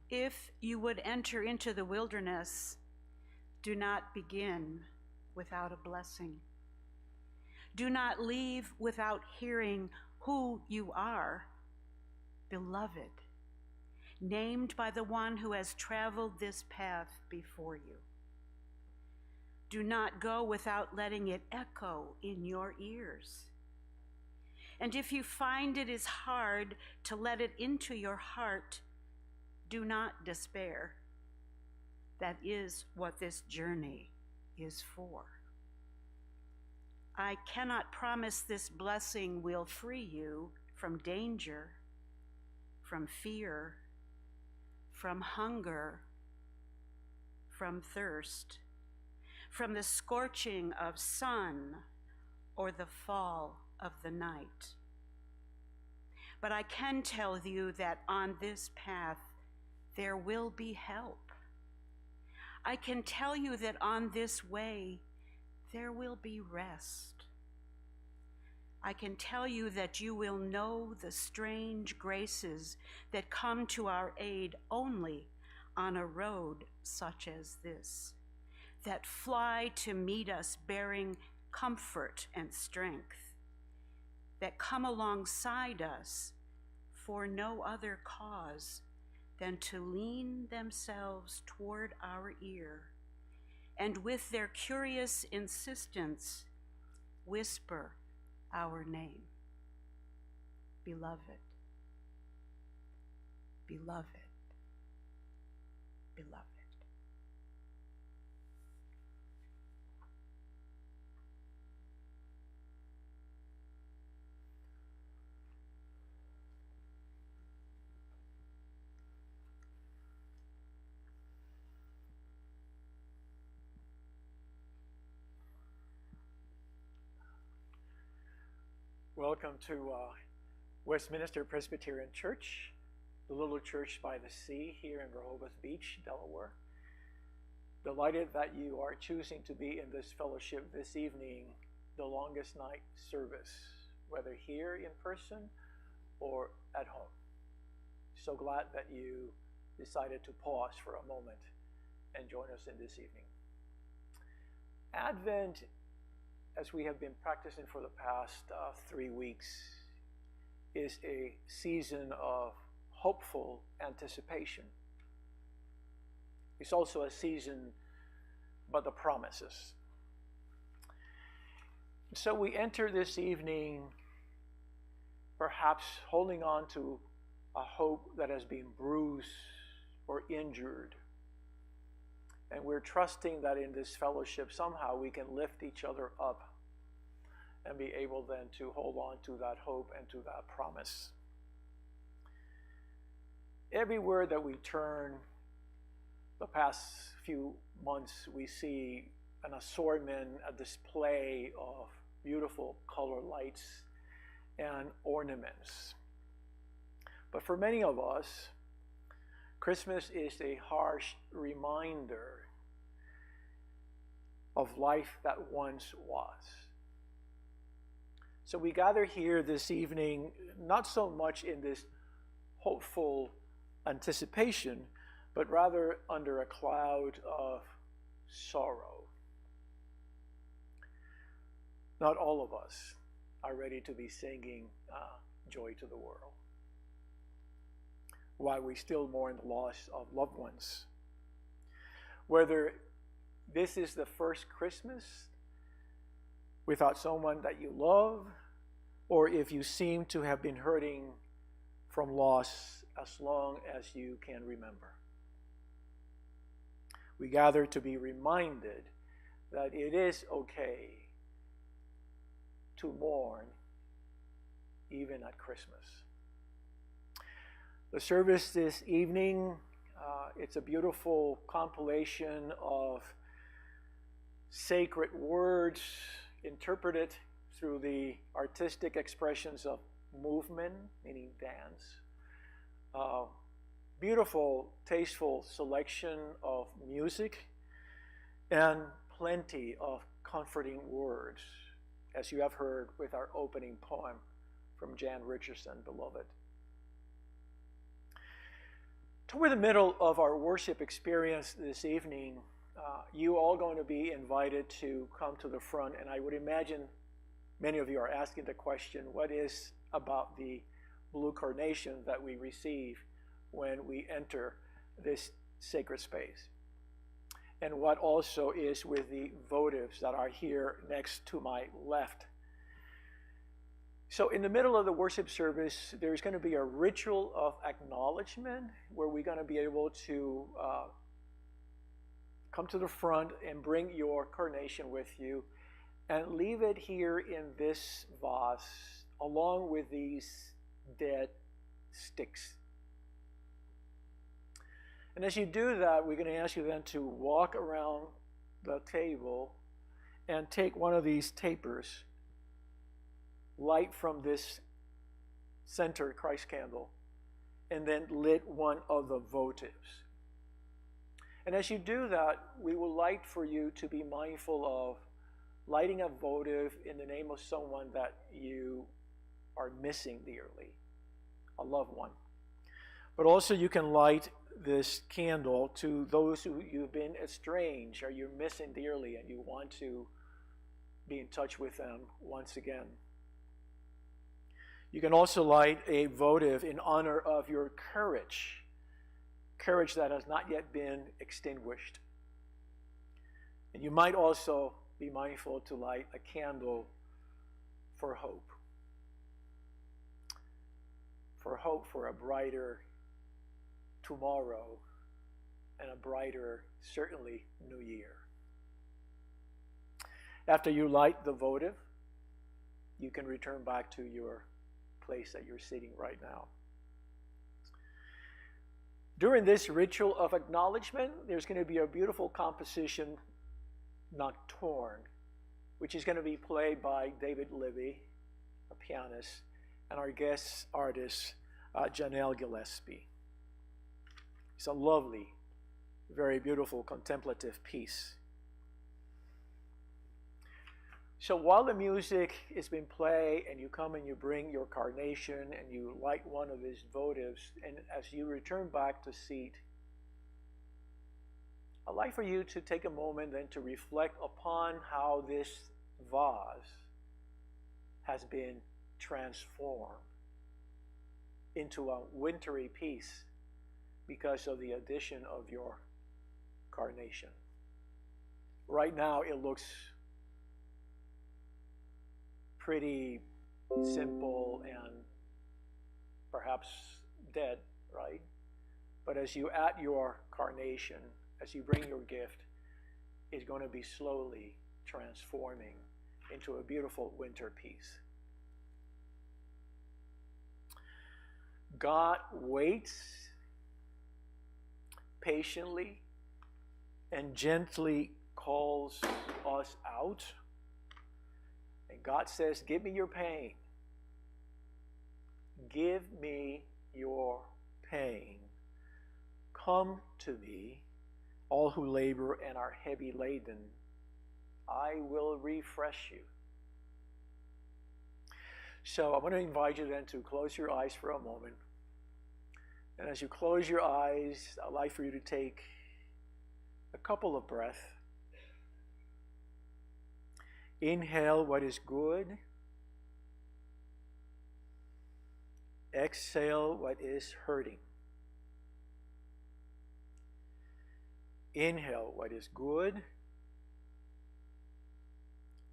If you would enter into the wilderness, do not begin without a blessing. Do not leave without hearing who you are, beloved, named by the one who has traveled this path before you. Do not go without letting it echo in your ears. And if you find it is hard to let it into your heart, do not despair. That is what this journey is for. I cannot promise this blessing will free you from danger, from fear, from hunger, from thirst, from the scorching of sun or the fall of the night. But I can tell you that on this path there will be help. I can tell you that on this way there will be rest. I can tell you that you will know the strange graces that come to our aid only on a road such as this, that fly to meet us bearing comfort and strength, that come alongside us for no other cause than to lean themselves toward our ear, and with their curious insistence, whisper our name. Beloved, beloved, beloved. Welcome to Westminster Presbyterian Church, the little church by the sea here in Rehoboth Beach, Delaware. Delighted that you are choosing to be in this fellowship this evening, the longest night service, whether here in person or at home. So glad that you decided to pause for a moment and join us in this evening. Advent, as we have been practicing for the past 3 weeks, is a season of hopeful anticipation. It's also a season by the promises. So we enter this evening perhaps holding on to a hope that has been bruised or injured. And we're trusting that in this fellowship somehow we can lift each other up and be able then to hold on to that hope and to that promise. Everywhere that we turn, the past few months, we see an assortment, a display of beautiful color lights and ornaments. But for many of us, Christmas is a harsh reminder of life that once was. So we gather here this evening, not so much in this hopeful anticipation, but rather under a cloud of sorrow. Not all of us are ready to be singing Joy to the World, while we still mourn the loss of loved ones. Whether this is the first Christmas without someone that you love, or if you seem to have been hurting from loss as long as you can remember. We gather to be reminded that it is okay to mourn even at Christmas. The service this evening, it's a beautiful compilation of sacred words interpreted through the artistic expressions of movement, meaning dance. Beautiful, tasteful selection of music, and plenty of comforting words, as you have heard with our opening poem from Jan Richardson, Beloved. Toward the middle of our worship experience this evening, you all going to be invited to come to the front, and I would imagine many of you are asking the question, what is about the blue carnation that we receive when we enter this sacred space? And what also is with the votives that are here next to my left? So in the middle of the worship service, there's going to be a ritual of acknowledgement where we're going to be able to come to the front and bring your carnation with you and leave it here in this vase along with these dead sticks. And as you do that, we're going to ask you then to walk around the table and take one of these tapers, light from this center Christ candle, and then lit one of the votives. And as you do that, we would like for you to be mindful of lighting a votive in the name of someone that you are missing dearly, a loved one. But also you can light this candle to those who you've been estranged or you're missing dearly and you want to be in touch with them once again. You can also light a votive in honor of your courage that has not yet been extinguished. And you might also be mindful to light a candle for hope. For hope for a brighter tomorrow and a brighter, certainly, new year. After you light the votive, you can return back to your place that you're sitting right now. During this ritual of acknowledgement, there's going to be a beautiful composition, Nocturne, which is going to be played by David Libby, a pianist, and our guest artist, Janelle Gillespie. It's a lovely, very beautiful contemplative piece. So while the music is being played and you come and you bring your carnation and you light one of these votives, and as you return back to seat, I'd like for you to take a moment then to reflect upon how this vase has been transformed into a wintry piece because of the addition of your carnation. Right now it looks pretty simple and perhaps dead, right? But as you add your carnation, as you bring your gift, it's going to be slowly transforming into a beautiful winter piece. God waits patiently and gently calls us out. And God says, give me your pain. Give me your pain. Come to me, all who labor and are heavy laden. I will refresh you. So I'm going to invite you then to close your eyes for a moment. And as you close your eyes, I'd like for you to take a couple of breaths. Inhale what is good. Exhale what is hurting. Inhale what is good.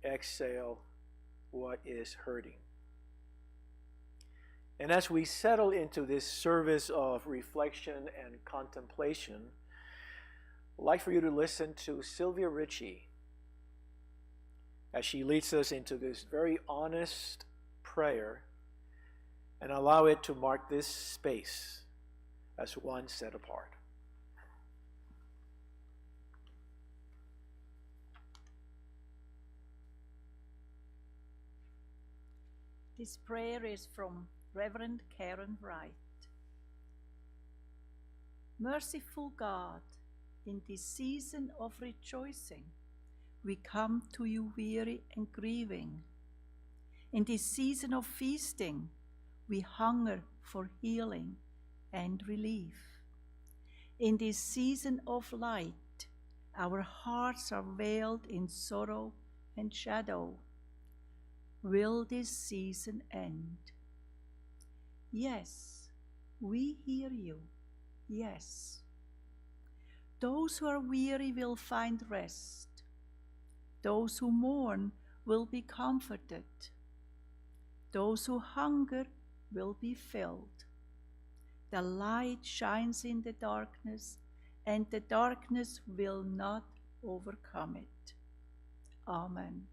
Exhale what is hurting. And as we settle into this service of reflection and contemplation, I'd like for you to listen to Sylvia Ritchie as she leads us into this very honest prayer, and allow it to mark this space as one set apart. This prayer is from Reverend Karen Wright. Merciful God, in this season of rejoicing, we come to you weary and grieving. In this season of feasting, we hunger for healing and relief. In this season of light, our hearts are veiled in sorrow and shadow. Will this season end? Yes, we hear you. Yes. Those who are weary will find rest. Those who mourn will be comforted. Those who hunger will be filled. The light shines in the darkness, and the darkness will not overcome it. Amen.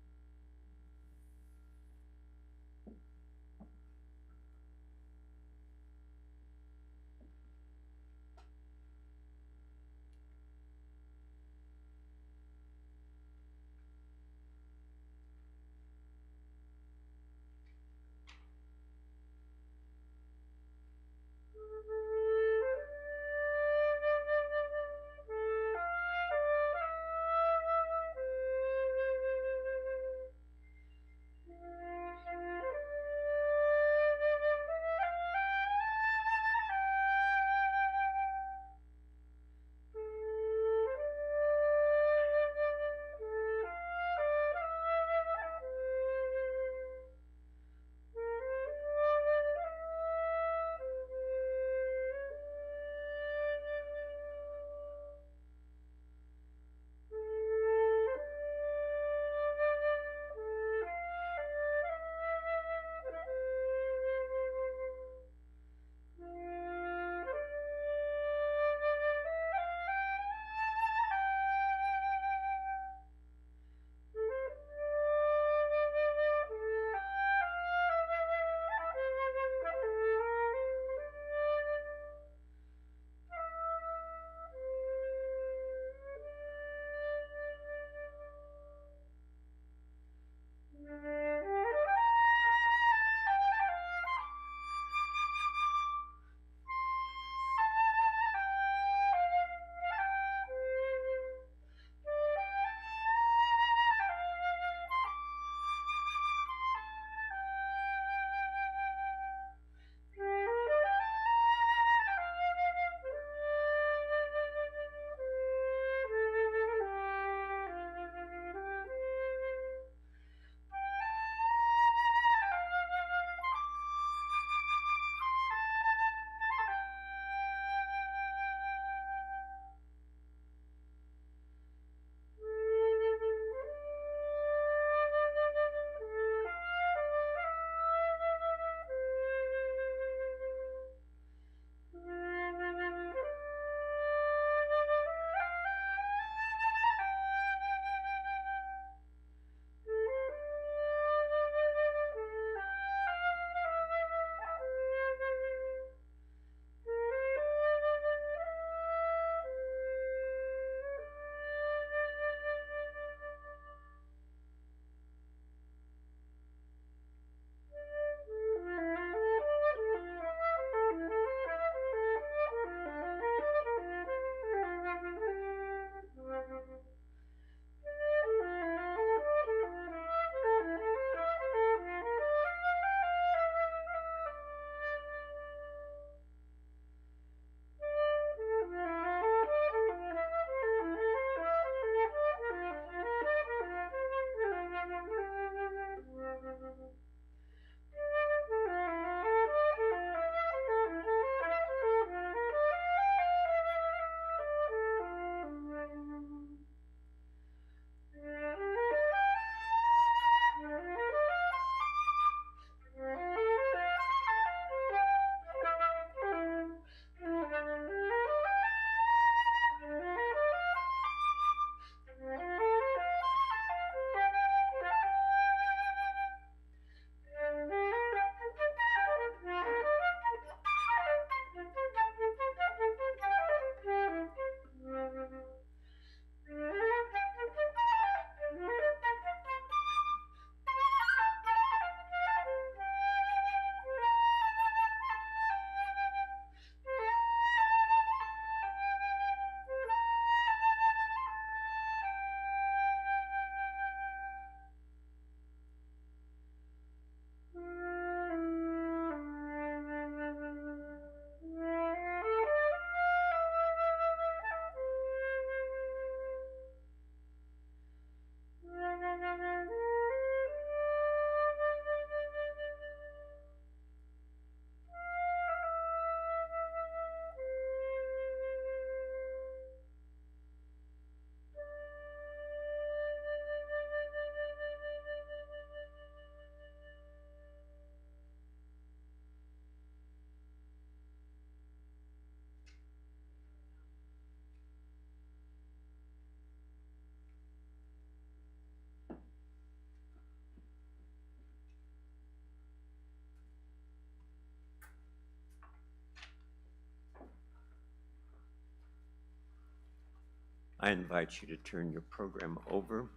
I invite you to turn your program over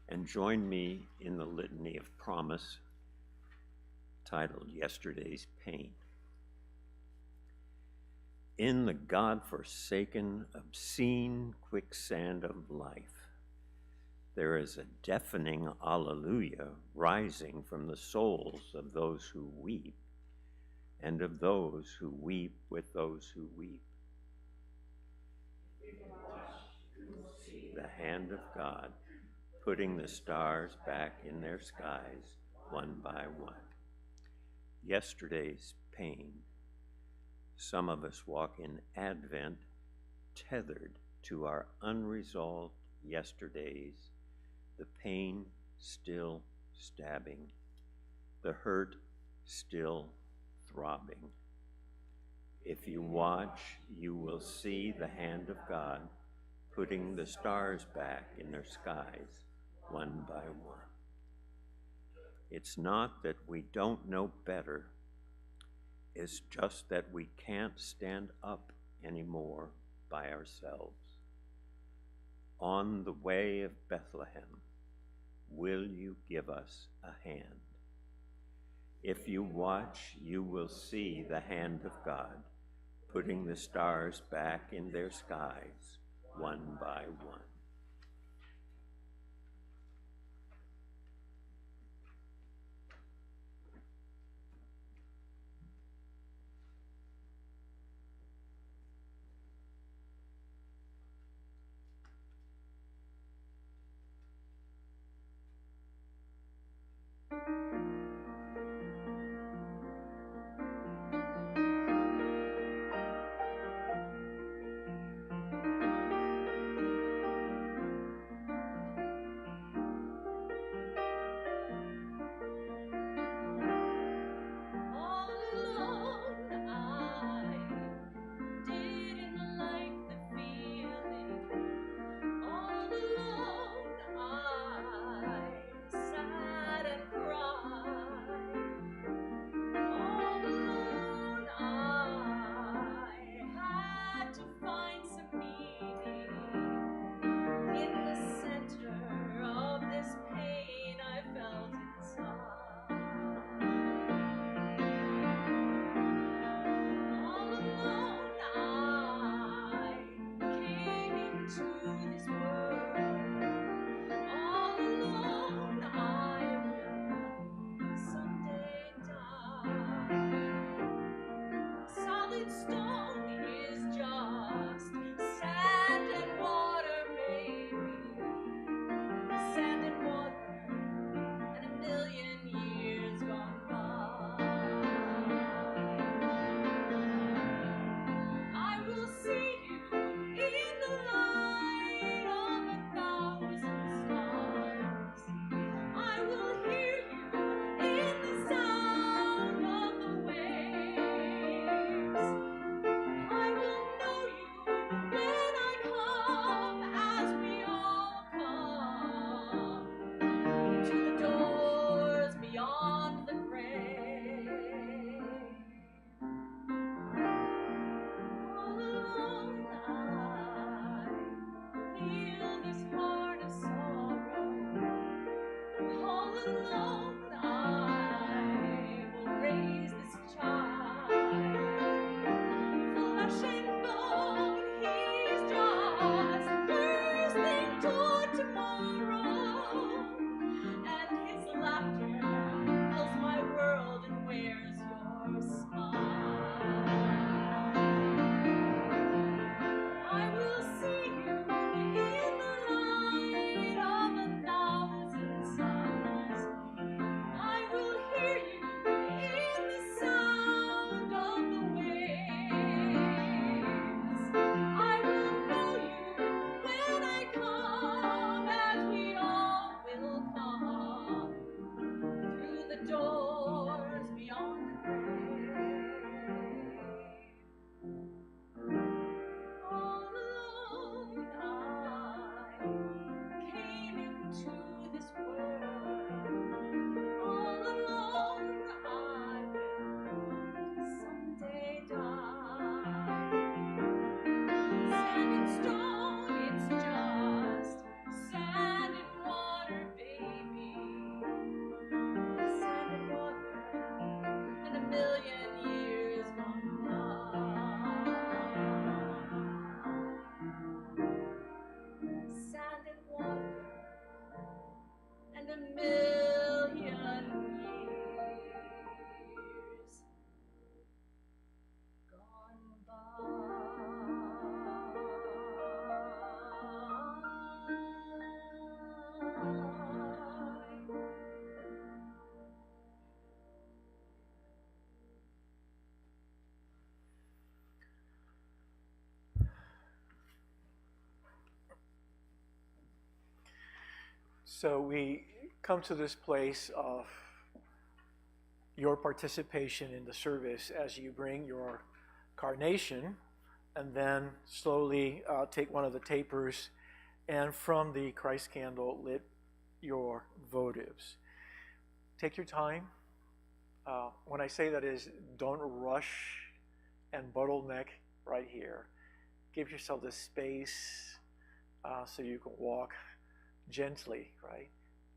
and join me in the Litany of Promise titled Yesterday's Pain. In the God-forsaken, obscene quicksand of life, there is a deafening alleluia rising from the souls of those who weep and of those who weep with those who weep. The hand of God putting the stars back in their skies one by one. Yesterday's pain. Some of us walk in Advent tethered to our unresolved yesterdays, the pain still stabbing, the hurt still throbbing. If you watch, you will see the hand of God putting the stars back in their skies one by one. It's not that we don't know better. It's just that we can't stand up anymore by ourselves. On the way of Bethlehem, will you give us a hand? If you watch, you will see the hand of God putting the stars back in their skies one by one. So we come to this place of your participation in the service as you bring your carnation and then slowly take one of the tapers and from the Christ candle lit your votives. Take your time. When I say that is, don't rush and bottleneck right here. Give yourself the space so you can walk gently, right?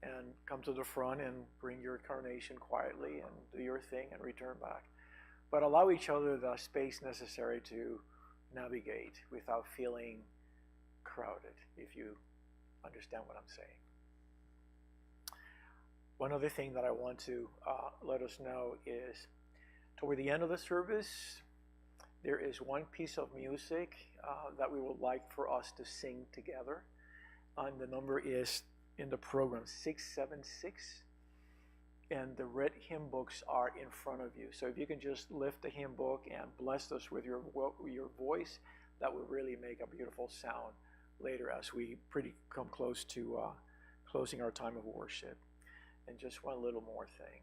And come to the front and bring your carnation quietly and do your thing and return back. But allow each other the space necessary to navigate without feeling crowded, if you understand what I'm saying. One other thing that I want to let us know is toward the end of the service, there is one piece of music that we would like for us to sing together. And the number is in the program 676. And the red hymn books are in front of you. So if you can just lift the hymn book and bless us with your voice, that would really make a beautiful sound later as we come close to closing our time of worship. And just one little more thing.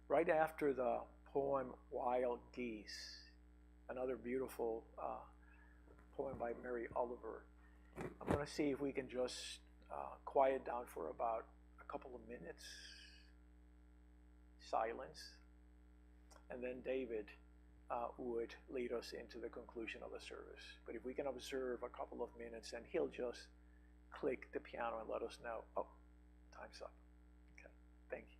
Right after the poem Wild Geese, another beautiful poem by Mary Oliver, I'm going to see if we can just quiet down for about a couple of minutes, silence, and then David would lead us into the conclusion of the service. But if we can observe a couple of minutes, and he'll just click the piano and let us know, oh, time's up. Okay, thank you.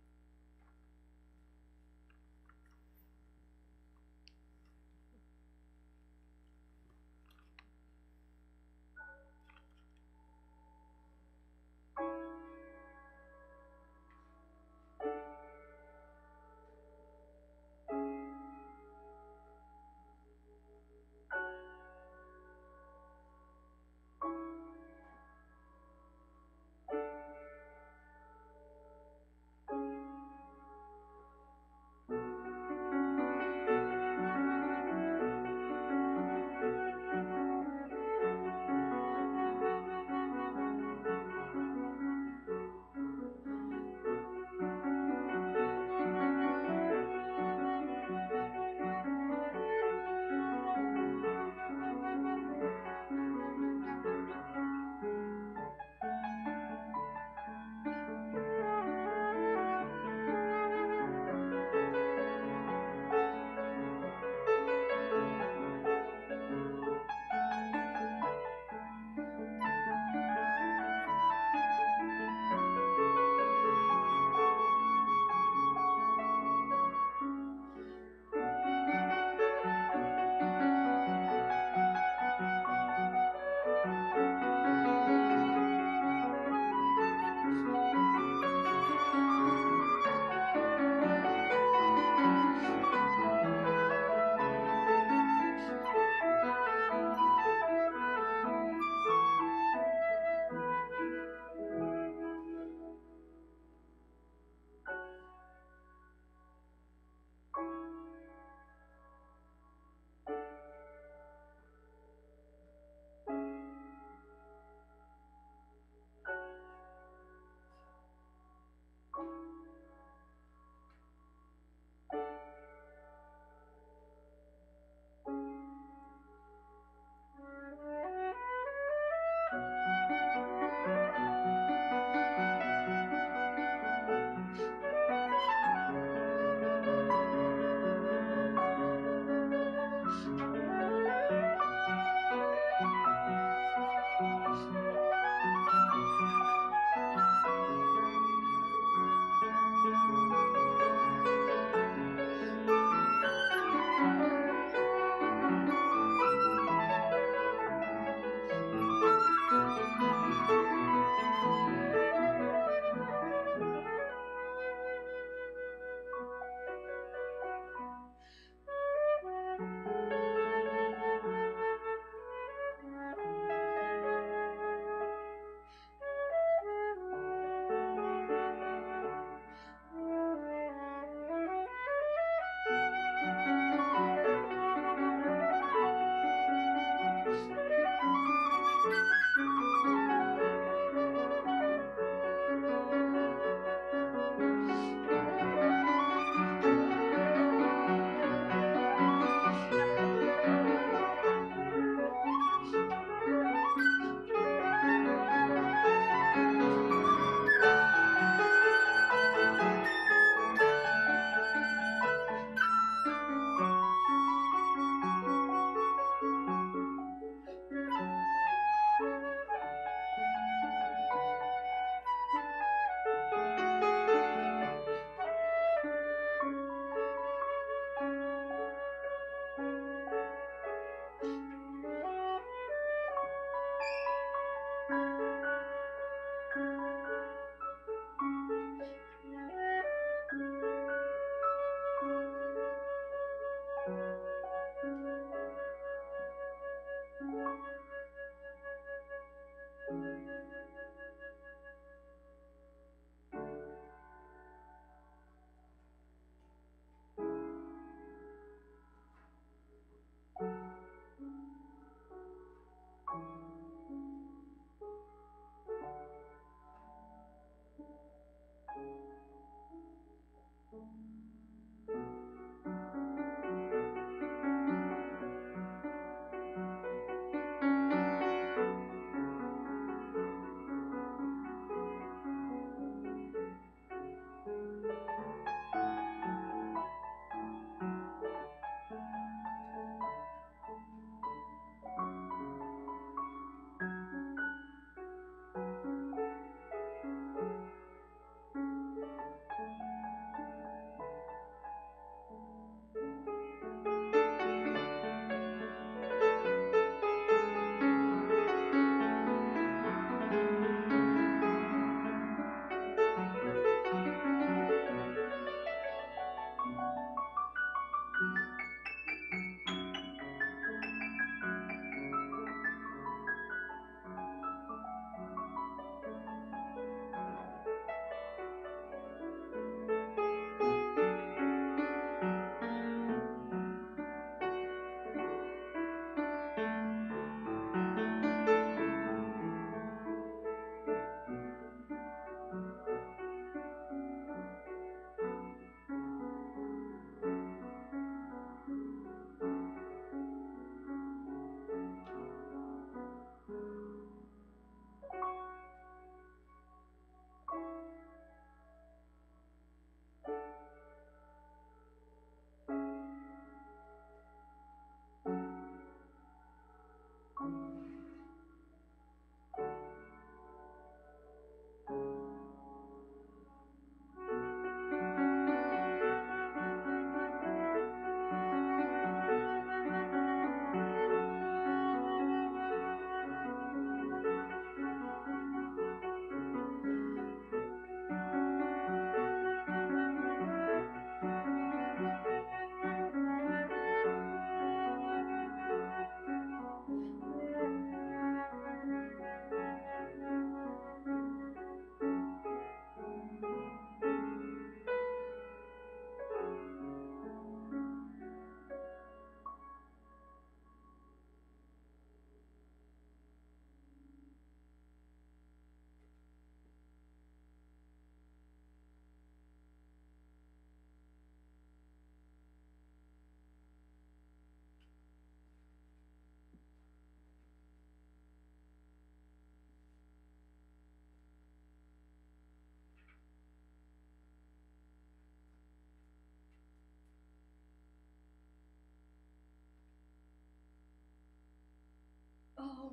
Oh,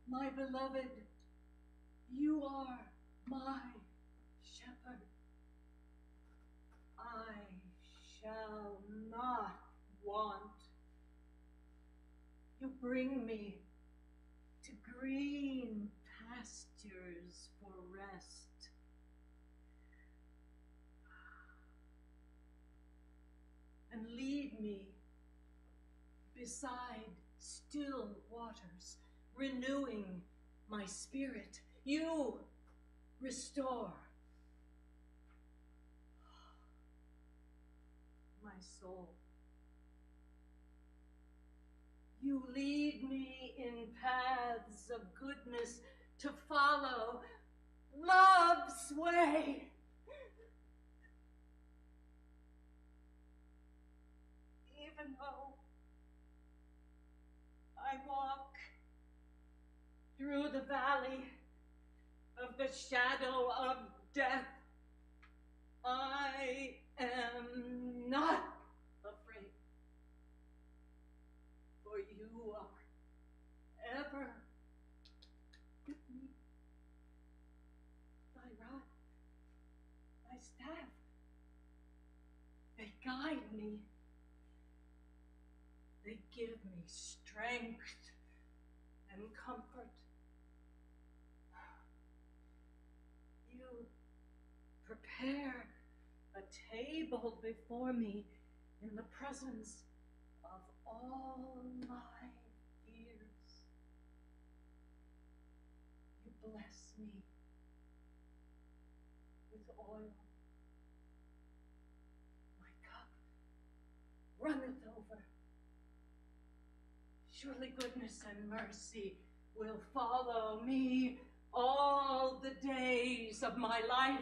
my beloved, you are my shepherd. I shall not want. You bring me to green pastures for rest. And lead me beside still waters, renewing my spirit. You restore my soul. You lead me in paths of goodness to follow love's way. Even though I walk through the valley of the shadow of death, I am not afraid, for you are ever with me. Thy rod, thy staff, they guide me. They give me strength and comfort. You prepare a table before me in the presence of all my fears. You bless me with oil. My cup runneth over. Surely goodness and mercy will follow me all the days of my life,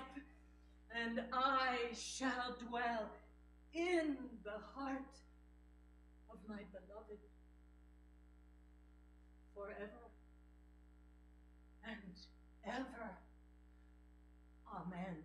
and I shall dwell in the heart of my beloved forever and ever. Amen.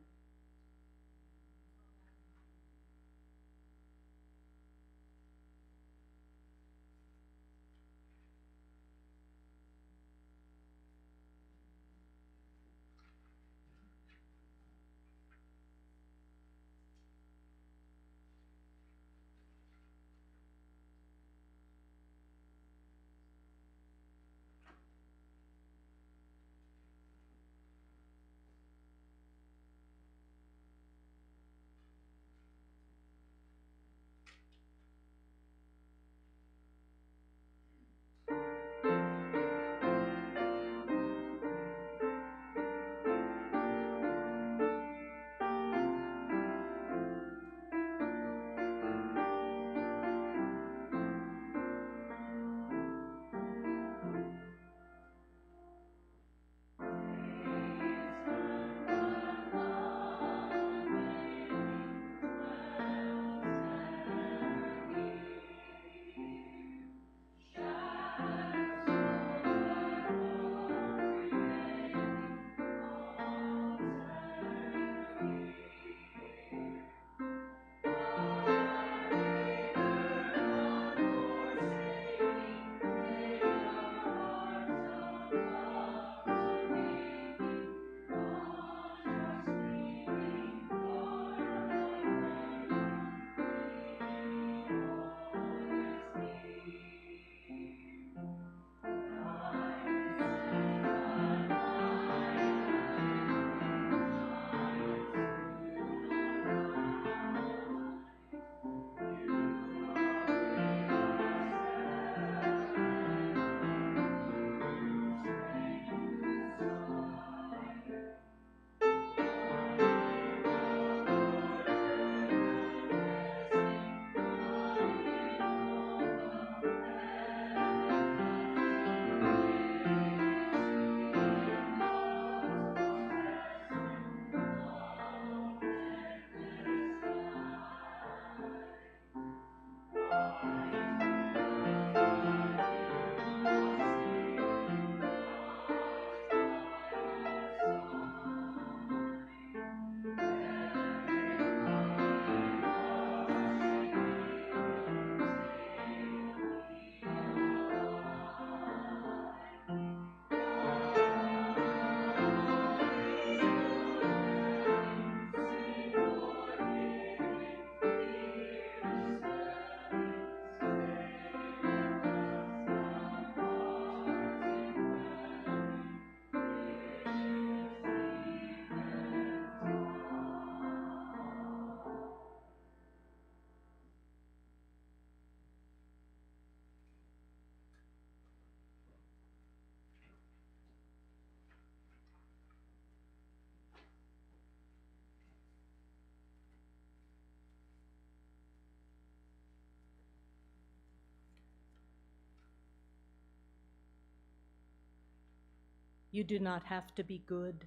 You do not have to be good.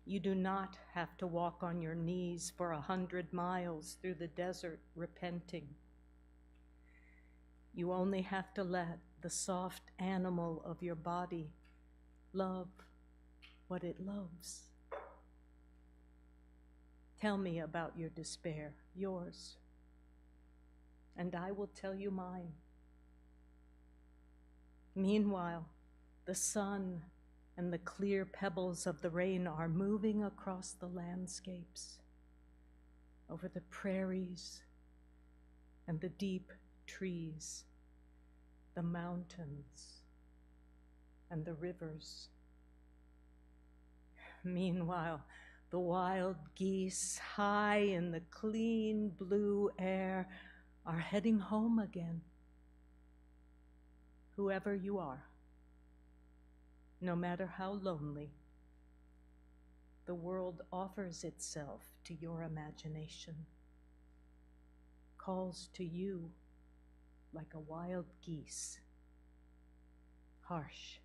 You do not have to walk on your knees for 100 miles through the desert repenting. You only have to let the soft animal of your body love what it loves. Tell me about your despair, yours, and I will tell you mine. Meanwhile, the sun and the clear pebbles of the rain are moving across the landscapes, over the prairies and the deep trees, the mountains and the rivers. Meanwhile, the wild geese, high in the clean blue air, are heading home again. Whoever you are, no matter how lonely, the world offers itself to your imagination, calls to you like a wild geese, harsh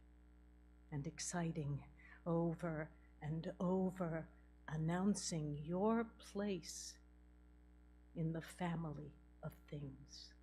and exciting, over and over, announcing your place in the family of things.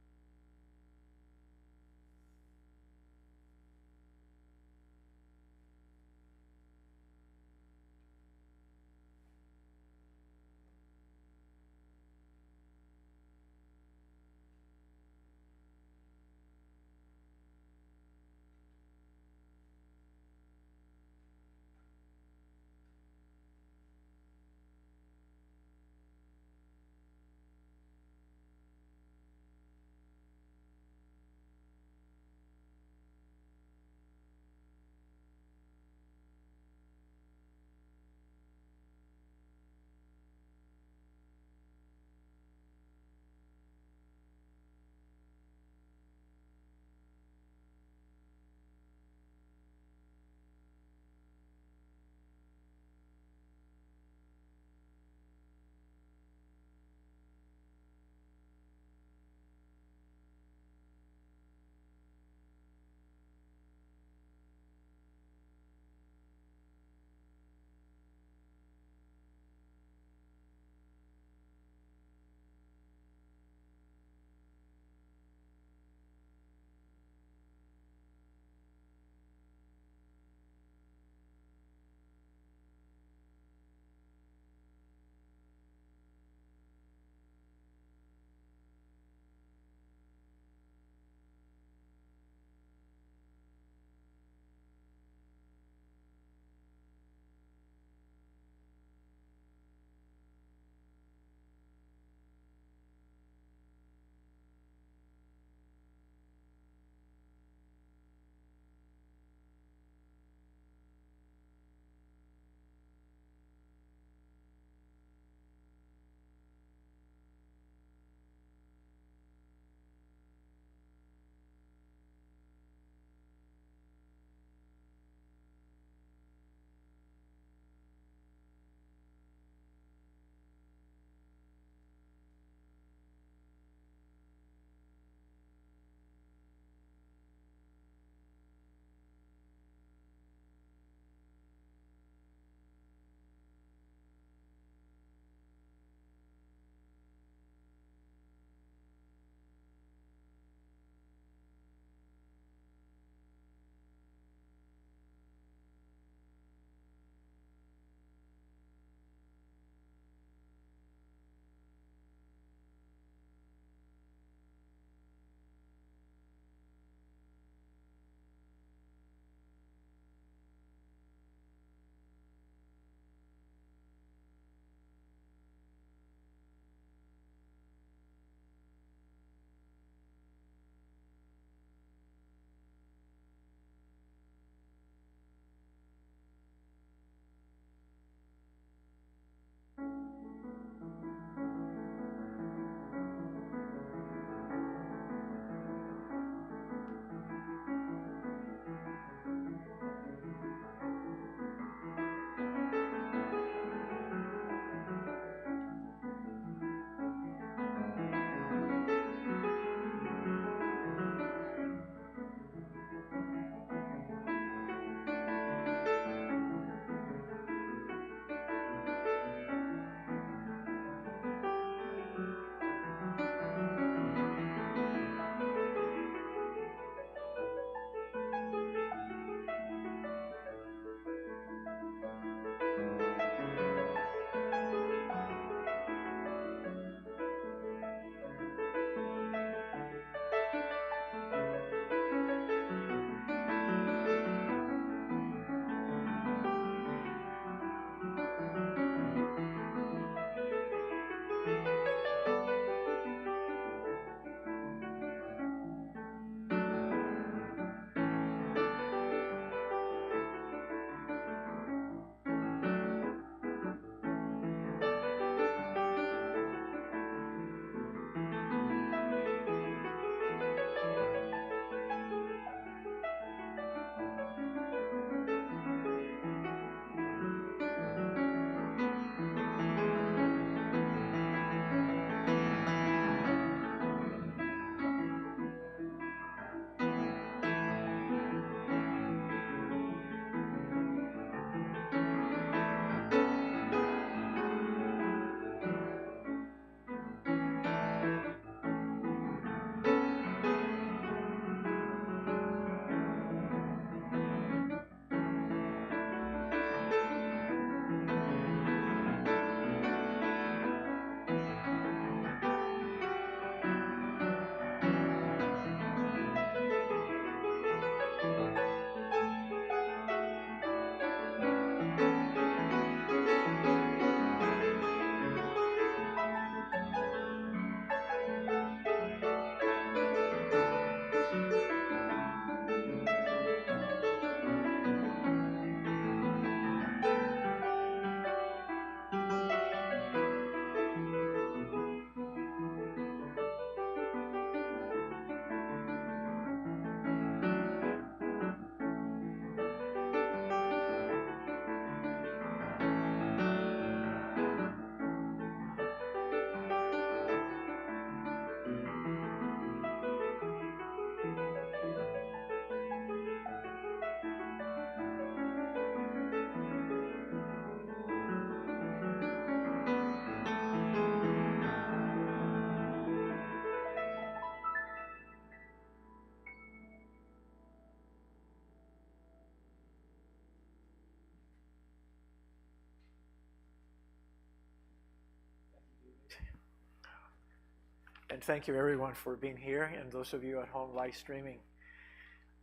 And thank you everyone for being here, and those of you at home live streaming.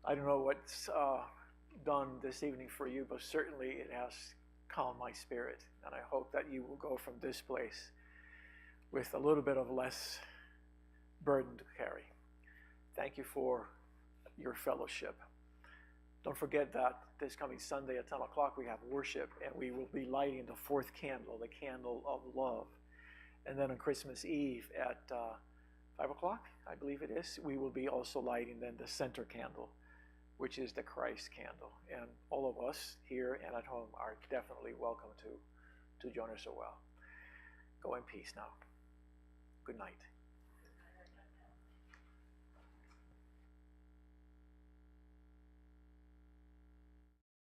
I don't know what's done this evening for you, but certainly it has calmed my spirit. And I hope that you will go from this place with a little bit of less burden to carry. Thank you for your fellowship. Don't forget that this coming Sunday at 10 o'clock we have worship, and we will be lighting the fourth candle, the candle of love. And then on Christmas Eve at 5 o'clock, I believe it is, we will be also lighting then the center candle, which is the Christ candle. And all of us here and at home are definitely welcome to join us as well. Go in peace now. Good night.